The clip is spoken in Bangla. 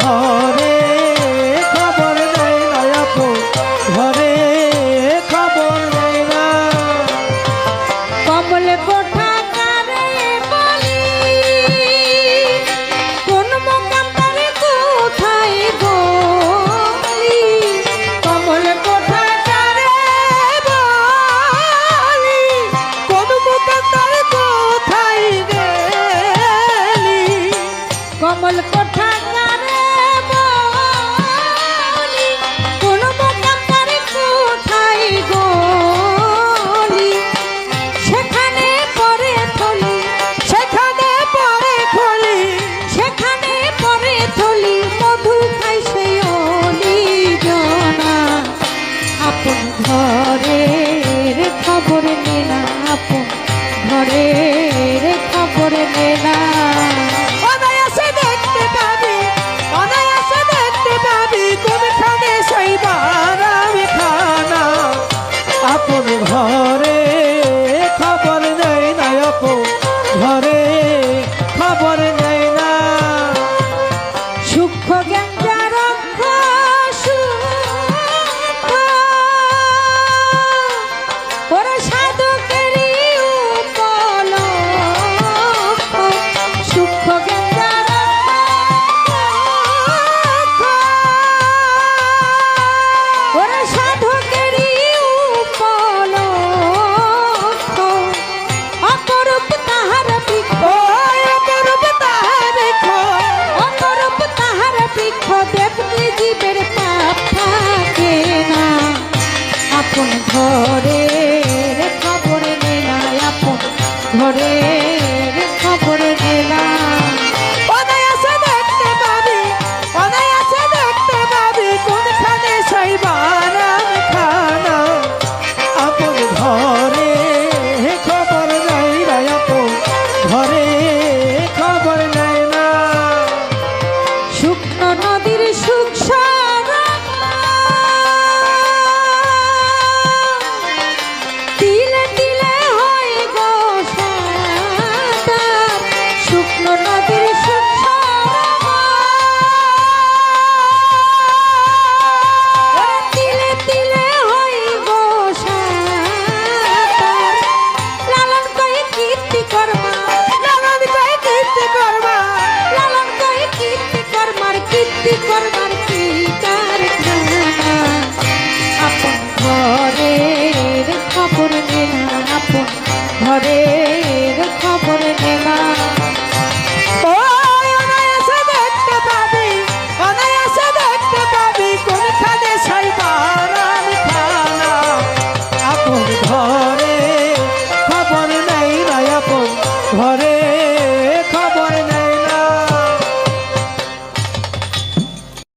ঘরে খবর নেই না, আপন ঘরে খবর নেই না। কমল কোঠা কারে বলি, কোন মোকাম তারে কোথায় গলি। কমল কোঠা কারে বলি, কোন মোকাম তারে কোথায় গেলি। কমল কোঠা কারে বলি, কোন মোকাম তারে কোথায় গলি। সেখানে পরে থলি, সেখানে পরে খলি, সেখানে পরে থলি, মধু খাই সেই অলি জনা। আপন ঘরের খবর নে না, আপন ঘরের খবর নে না। অনায়াসে দেখতে পাবি, অনায়াসে দেখতে পাবি, কোনখানে শৈবার আমি খানা। আপন ঘরে খবর নেই না, আপন ঘরে খবর নেই না। সূক্ষ্ম জ্ঞান রক্ষ সূক্ষ্ম, ওরে সাধকেরই উপলক্ষ। সূক্ষ্ম জ্ঞান রক্ষ, ওরে সাধকেরই উপলক্ষ। অপরূপ তাহার বৃক্ষ, অপরূপ তাহার বৃক্ষ, অপরূপ তাহার বৃক্ষ, দেখতে জীবের পাপ থাকে না। আপন ঘরের খবর নে না, আপন ঘরের খবর নে না। অনায়াসে দেখতে পাবি, অনায়াসে দেখতে পাবি, কোনখানে শৈবার আমি খানা। আপন ঘরে খবর নেই না, আপন ঘরে খবর নেই না। শুকনো নদীর সুখ তিলে তিলে হয় গো সাঁতার। শুকনো নদীর সুখ তিলে তিলে হয় গো সাঁতার। লালন কই কীর্তি কর্মা, লালন কই কীর্তি করবা, লালন কই কীর্তি কর্মার কীর্তি কর্মা।